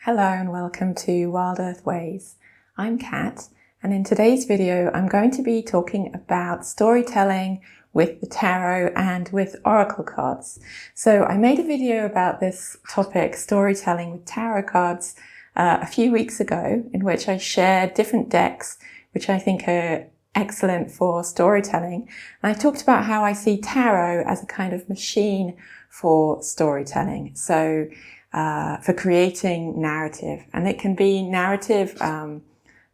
Hello and welcome to Wild Earth Ways. I'm Kat, and in today's video I'm going to be talking about storytelling with the tarot and with oracle cards. So I made a video about this topic, storytelling with tarot cards, a few weeks ago, in which I shared different decks which I think are excellent for storytelling. And I talked about how I see tarot as a kind of machine for storytelling. So for creating narrative, and it can be narrative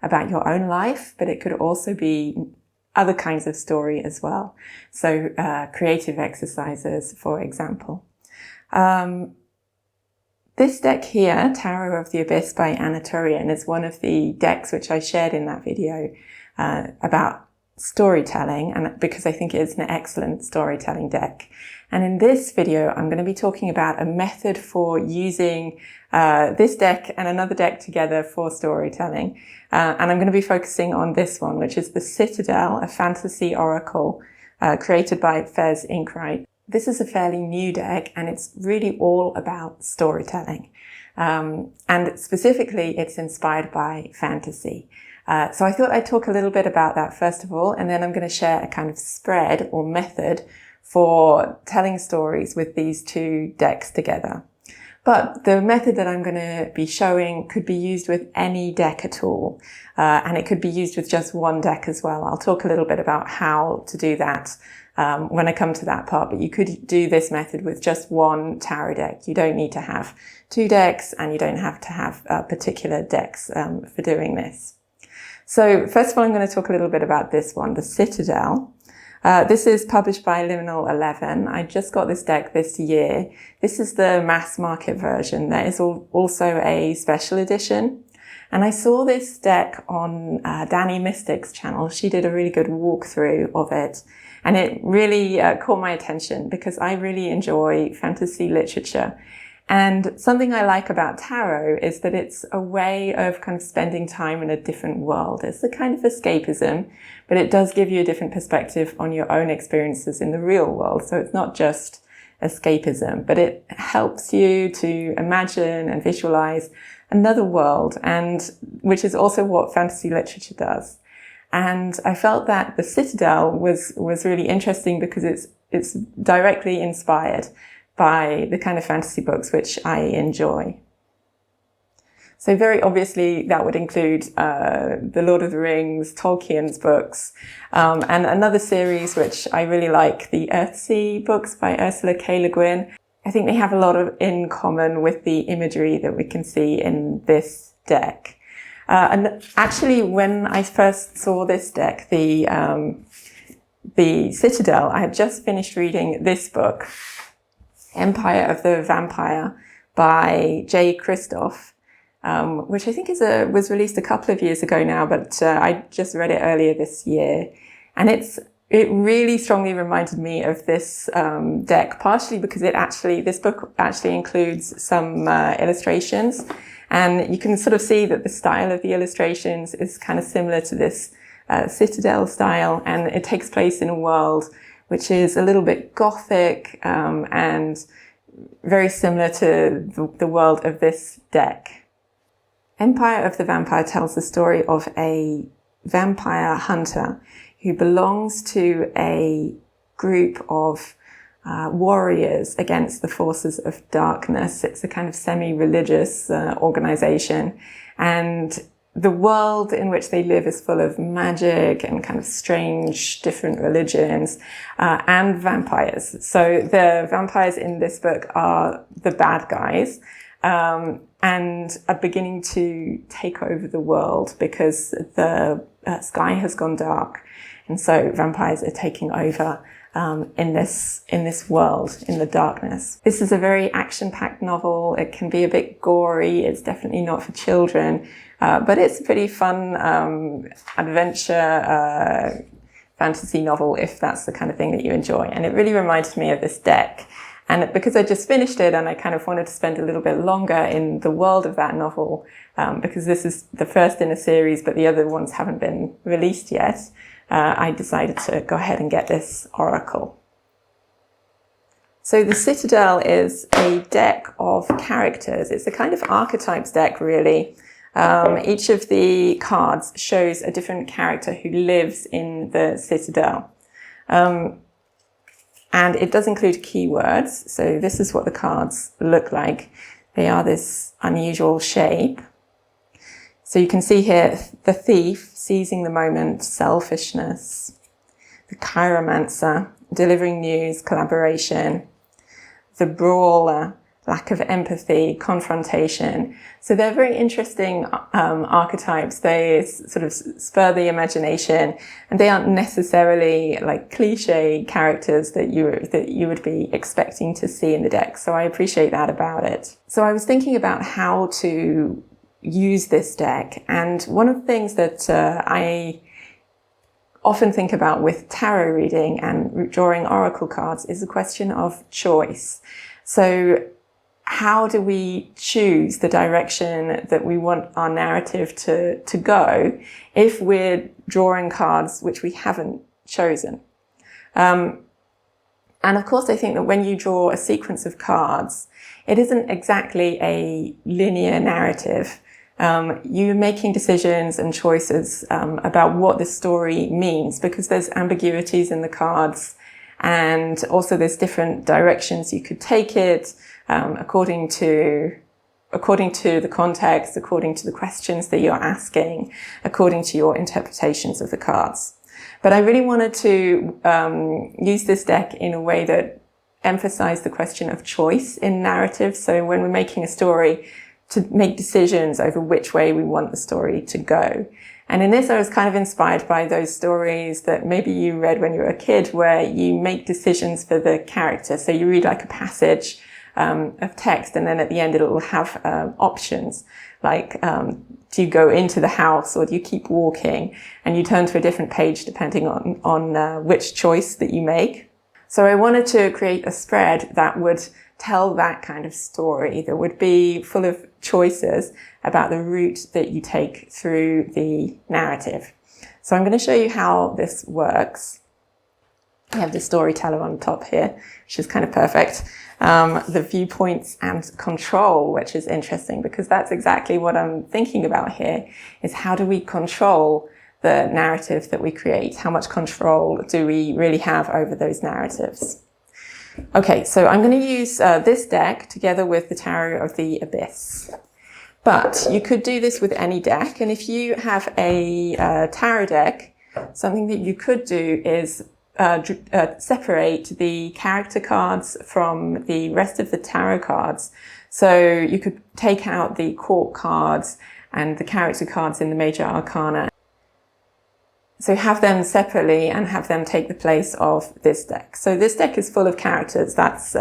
about your own life, but it could also be other kinds of story as well. So creative exercises, for example. This deck here, Tarot of the Abyss by Ana Tourian, is one of the decks which I shared in that video about storytelling, and because I think it's an excellent storytelling deck. And in this video, I'm going to be talking about a method for using this deck and another deck together for storytelling. And I'm going to be focusing on this one, which is the Citadel, a fantasy oracle created by Fez Inkwright. This is a fairly new deck, and it's really all about storytelling. And specifically, it's inspired by fantasy. So I thought I'd talk a little bit about that first of all, and then I'm going to share a kind of spread or method for telling stories with these two decks together. But the method that I'm going to be showing could be used with any deck at all, and it could be used with just one deck as well. I'll talk a little bit about how to do that when I come to that part, but you could do this method with just one tarot deck. You don't need to have two decks, and you don't have to have particular decks for doing this. So first of all, I'm going to talk a little bit about this one, the Citadel. This is published by Liminal 11. I just got this deck this year. This is the mass market version. There is also a special edition. And I saw this deck on Danny Mystic's channel. She did a really good walkthrough of it. And it really caught my attention because I really enjoy fantasy literature. And something I like about tarot is that it's a way of kind of spending time in a different world. It's a kind of escapism, but it does give you a different perspective on your own experiences in the real world. So it's not just escapism, but it helps you to imagine and visualize another world, and which is also what fantasy literature does. And I felt that the Citadel was really interesting because it's directly inspired by the kind of fantasy books which I enjoy. So very obviously that would include the Lord of the Rings, Tolkien's books, and another series which I really like, the Earthsea books by Ursula K. Le Guin. I think they have a lot in common with the imagery that we can see in this deck. And actually, when I first saw this deck, the Citadel, I had just finished reading this book, Empire of the Vampire by J. Christoph, which I think was released a couple of years ago now, but I just read it earlier this year. And it really strongly reminded me of this deck, partially because this book actually includes some illustrations. And you can sort of see that the style of the illustrations is kind of similar to this Citadel style, and it takes place in a world which is a little bit gothic and very similar to the world of this deck. Empire of the Vampire tells the story of a vampire hunter who belongs to a group of warriors against the forces of darkness. It's a kind of semi-religious organization, and the world in which they live is full of magic and kind of strange different religions and vampires. So the vampires in this book are the bad guys and are beginning to take over the world because the sky has gone dark. And so vampires are taking over in this world, in the darkness. This is a very action-packed novel. It can be a bit gory. It's definitely not for children, but it's a pretty fun adventure fantasy novel if that's the kind of thing that you enjoy. And it really reminded me of this deck. And because I just finished it and I kind of wanted to spend a little bit longer in the world of that novel, because this is the first in a series, but the other ones haven't been released yet, I decided to go ahead and get this oracle. So the Citadel is a deck of characters. It's a kind of archetypes deck, really. Each of the cards shows a different character who lives in the Citadel. And it does include keywords. So this is what the cards look like. They are this unusual shape. So you can see here the thief, seizing the moment, selfishness. The chiromancer, delivering news, collaboration. The brawler, lack of empathy, confrontation. So they're very interesting archetypes. They sort of spur the imagination, and they aren't necessarily like cliche characters that you would be expecting to see in the deck. So I appreciate that about it. So I was thinking about how to use this deck, and one of the things that I often think about with tarot reading and drawing oracle cards is the question of choice. So how do we choose the direction that we want our narrative to go if we're drawing cards which we haven't chosen? And of course, I think that when you draw a sequence of cards, it isn't exactly a linear narrative. You're making decisions and choices about what the story means, because there's ambiguities in the cards, and also there's different directions you could take it according to the context, according to the questions that you're asking, according to your interpretations of the cards. But I really wanted to use this deck in a way that emphasized the question of choice in narrative. So when we're making a story, to make decisions over which way we want the story to go. And in this, I was kind of inspired by those stories that maybe you read when you were a kid, where you make decisions for the character. So you read like a passage of text, and then at the end it will have options like, do you go into the house or do you keep walking? And you turn to a different page depending on which choice that you make. So I wanted to create a spread that would tell that kind of story, that would be full of choices about the route that you take through the narrative. So I'm going to show you how this works. I have the storyteller on top here, which is kind of perfect. The viewpoints and control, which is interesting because that's exactly what I'm thinking about here, is how do we control the narrative that we create? How much control do we really have over those narratives? Okay, so I'm going to use this deck together with the Tarot of the Abyss. But you could do this with any deck. And if you have a tarot deck, something that you could do is separate the character cards from the rest of the tarot cards. So you could take out the court cards and the character cards in the major arcana. So have them separately and have them take the place of this deck. So this deck is full of characters. That's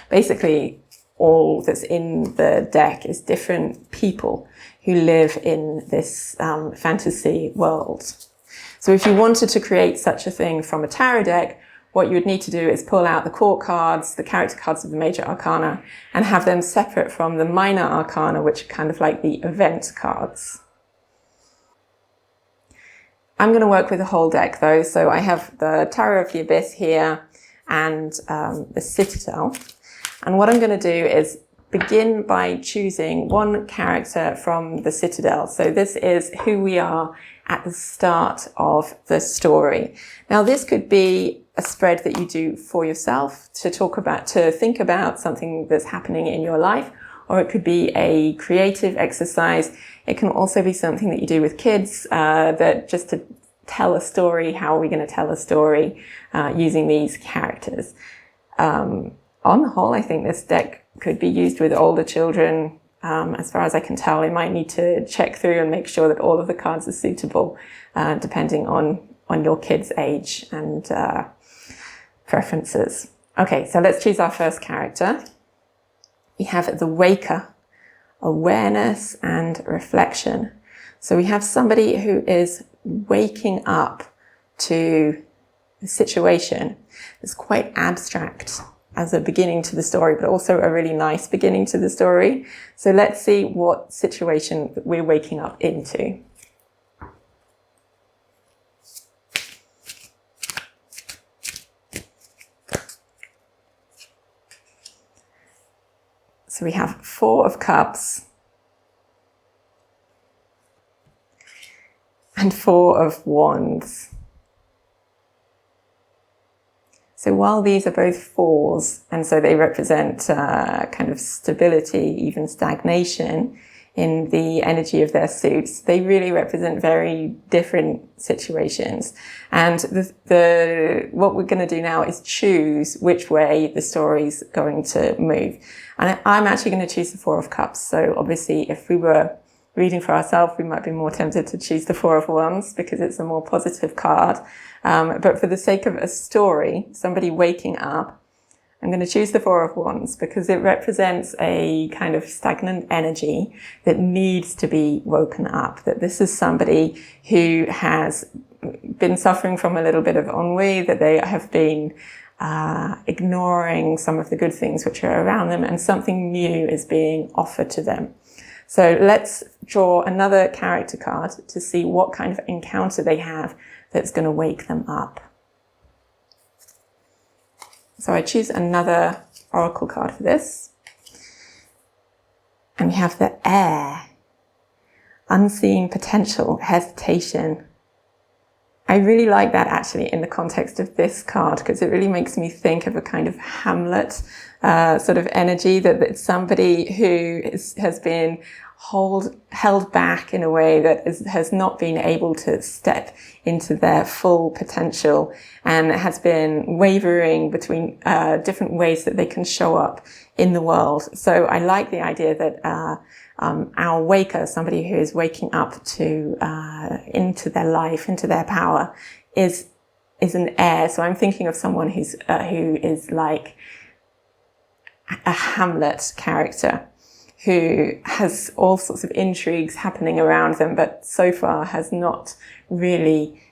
basically all that's in the deck, is different people who live in this fantasy world. So if you wanted to create such a thing from a tarot deck, what you would need to do is pull out the court cards, the character cards of the major arcana, and have them separate from the minor arcana, which are kind of like the event cards. I'm going to work with a whole deck though. So I have the Tarot of the Abyss here and the Citadel. And what I'm going to do is begin by choosing one character from the Citadel. So this is who we are at the start of the story. Now this could be a spread that you do for yourself to think about something that's happening in your life, or it could be a creative exercise. It can also be something that you do with kids, that just to tell a story. How are we going to tell a story using these characters? On the whole, I think this deck could be used with older children. As far as I can tell, I might need to check through and make sure that all of the cards are suitable, depending on your kid's age and preferences. Okay, so let's choose our first character. We have the Waker, awareness and reflection. So we have somebody who is waking up to the situation. It's quite abstract as a beginning to the story, but also a really nice beginning to the story. So let's see what situation we're waking up into. So we have Four of Cups and Four of Wands. So while these are both fours, and so they represent kind of stability, even stagnation in the energy of their suits, they really represent very different situations. And what we're going to do now is choose which way the story's going to move. And I'm actually going to choose the Four of Cups. So obviously, if we were reading for ourselves, we might be more tempted to choose the Four of Wands because it's a more positive card. But for the sake of a story, somebody waking up, I'm going to choose the Four of Wands because it represents a kind of stagnant energy that needs to be woken up. That this is somebody who has been suffering from a little bit of ennui, that they have been ignoring some of the good things which are around them, and something new is being offered to them. So let's draw another character card to see what kind of encounter they have that's going to wake them up. So I choose another oracle card for this. And we have the Air. Unseeing potential, hesitation. I really like that actually in the context of this card because it really makes me think of a kind of Hamlet sort of energy, that it's somebody who has been held back in a way that has not been able to step into their full potential and has been wavering between different ways that they can show up in the world. So I like the idea that our waker, somebody who is waking up to into their life, into their power, is an heir. So I'm thinking of someone who is like a Hamlet character, who has all sorts of intrigues happening around them, but so far has not really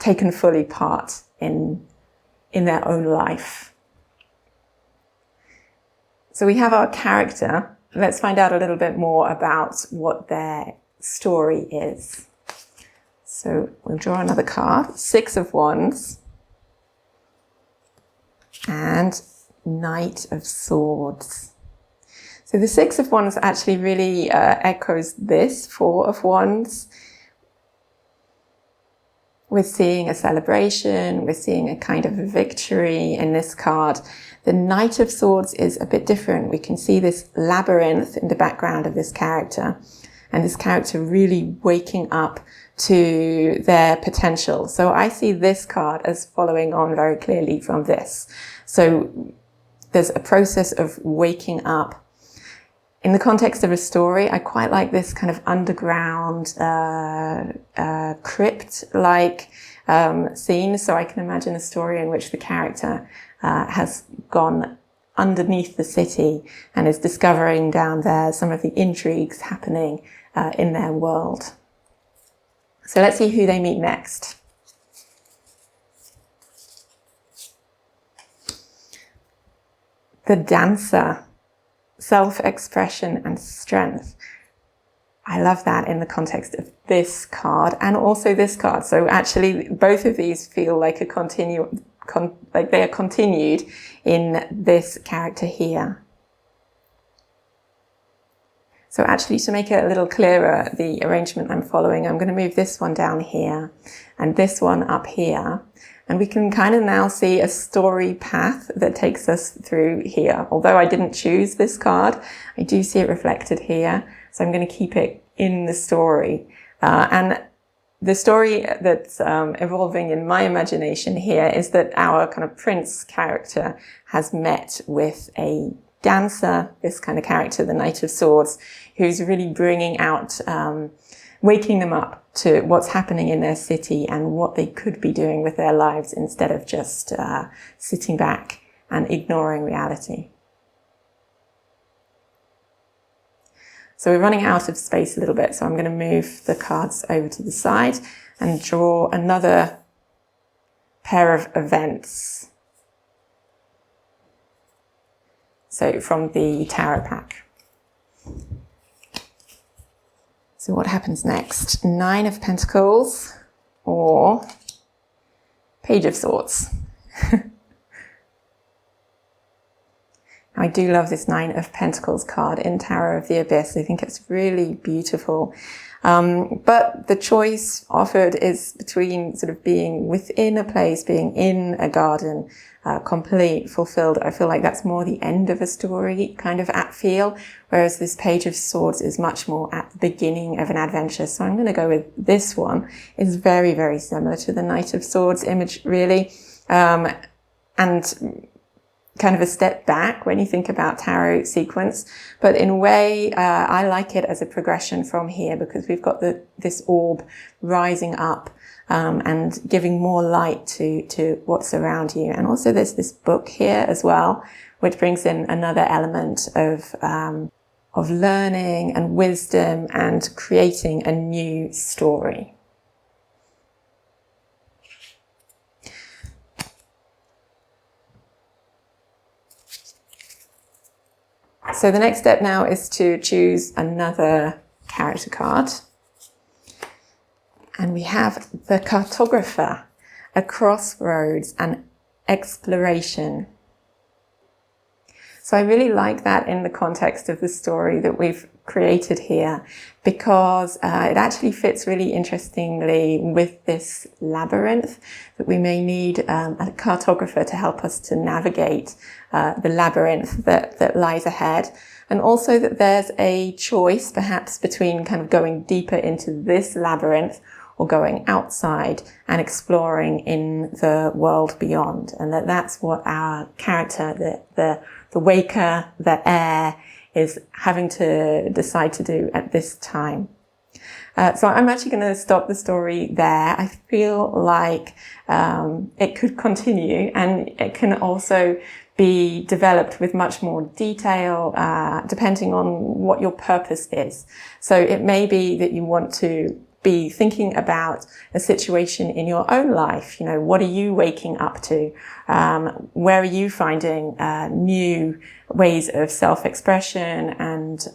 taken fully part in their own life. So we have our character. Let's find out a little bit more about what their story is. So we'll draw another card. Six of Wands and Knight of Swords. So the Six of Wands actually really echoes this Four of Wands. We're seeing a celebration, we're seeing a kind of a victory in this card. The Knight of Swords is a bit different. We can see this labyrinth in the background of this character, and this character really waking up to their potential. So I see this card as following on very clearly from this. So there's a process of waking up. In the context of a story, I quite like this kind of underground, crypt-like scene. So I can imagine a story in which the character has gone underneath the city and is discovering down there some of the intrigues happening in their world. So let's see who they meet next. The Dancer. Self-expression and strength. I love that in the context of this card and also this card. So actually both of these feel like like they are continued in this character here. So actually, to make it a little clearer, the arrangement I'm following, I'm going to move this one down here and this one up here. And we can kind of now see a story path that takes us through here. Although I didn't choose this card, I do see it reflected here. So I'm going to keep it in the story. And the story that's evolving in my imagination here is that our kind of prince character has met with a dancer, this kind of character, the Knight of Swords, who's really bringing out, waking them up to what's happening in their city and what they could be doing with their lives instead of just sitting back and ignoring reality. So we're running out of space a little bit, so I'm going to move the cards over to the side and draw another pair of events. So from the tarot pack. So what happens next? Nine of Pentacles or Page of Swords. I do love this Nine of Pentacles card in Tarot of the Abyss. I think it's really beautiful. But the choice offered is between sort of being within a place, being in a garden, complete, fulfilled. I feel like that's more the end of a story kind of feel, whereas this Page of Swords is much more at the beginning of an adventure. So I'm going to go with this one. It's very, very similar to the Knight of Swords image, really. And kind of a step back when you think about tarot sequence, but in a way, I like it as a progression from here, because we've got this orb rising up, and giving more light to what's around you. And also there's this book here as well, which brings in another element of learning and wisdom and creating a new story. So the next step now is to choose another character card. And we have the Cartographer, a crossroads and exploration. So I really like that in the context of the story that we've created here, because it actually fits really interestingly with this labyrinth, that we may need a cartographer to help us to navigate the labyrinth that lies ahead. And also that there's a choice perhaps between kind of going deeper into this labyrinth or going outside and exploring in the world beyond. And that's what our character, the waker, the heir, is having to decide to do at this time. So I'm actually going to stop the story there. I feel like it could continue, and it can also be developed with much more detail, depending on what your purpose is. So it may be that you want to be thinking about a situation in your own life. You know, what are you waking up to? Where are you finding new ways of self-expression and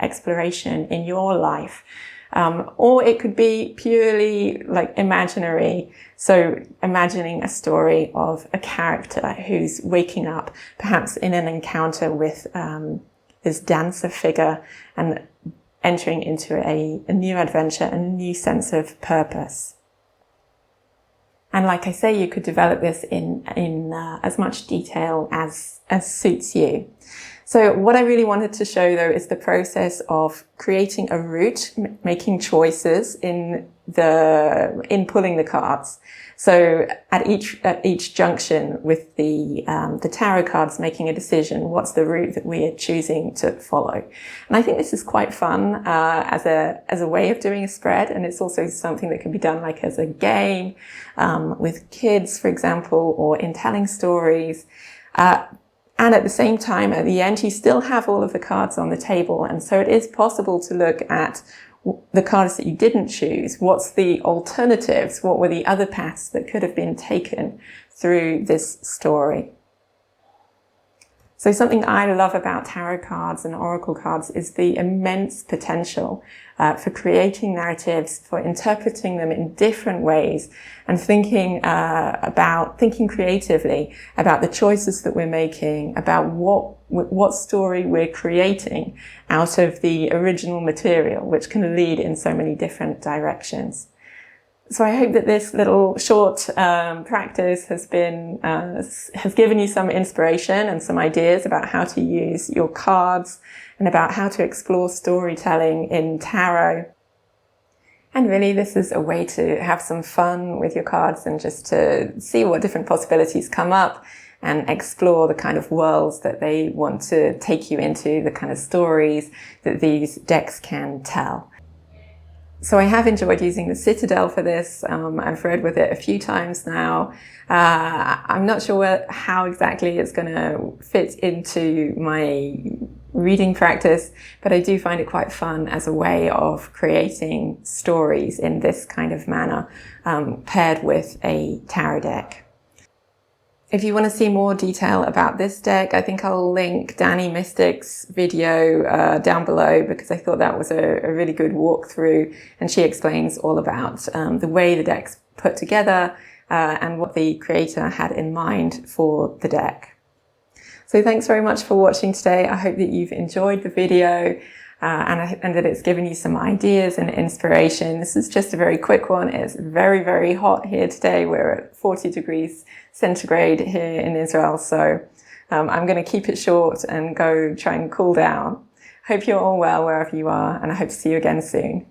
exploration in your life? Or it could be purely like imaginary. So imagining a story of a character who's waking up, perhaps in an encounter with this dancer figure, and entering into a new adventure and a new sense of purpose. And like I say, you could develop this in as much detail as suits you. So what I really wanted to show though is the process of creating a route, making choices in pulling the cards. So at each junction with the tarot cards, making a decision, what's the route that we are choosing to follow. And I think this is quite fun as a way of doing a spread, and it's also something that can be done like as a game with kids, for example, or in telling stories. And at the same time, at the end, you still have all of the cards on the table. And so it is possible to look at the cards that you didn't choose. What's the alternatives? What were the other paths that could have been taken through this story? So something I love about tarot cards and oracle cards is the immense potential for creating narratives, for interpreting them in different ways, and thinking creatively about the choices that we're making, about what story we're creating out of the original material, which can lead in so many different directions. So I hope that this little short practice has given you some inspiration and some ideas about how to use your cards and about how to explore storytelling in tarot. And really, this is a way to have some fun with your cards and just to see what different possibilities come up and explore the kind of worlds that they want to take you into, the kind of stories that these decks can tell. So I have enjoyed using the Citadel for this. I've read with it a few times now. I'm not sure how exactly it's going to fit into my reading practice, but I do find it quite fun as a way of creating stories in this kind of manner, paired with a tarot deck. If you want to see more detail about this deck, I think I'll link Danny Mystic's video down below, because I thought that was a really good walkthrough, and she explains all about the way the deck's put together and what the creator had in mind for the deck. So thanks very much for watching today. I hope that you've enjoyed the video and that it's given you some ideas and inspiration. This is just a very quick one. It's very, very hot here today. We're at 40 degrees centigrade here in Israel. So I'm going to keep it short and go try and cool down. Hope you're all well wherever you are, and I hope to see you again soon.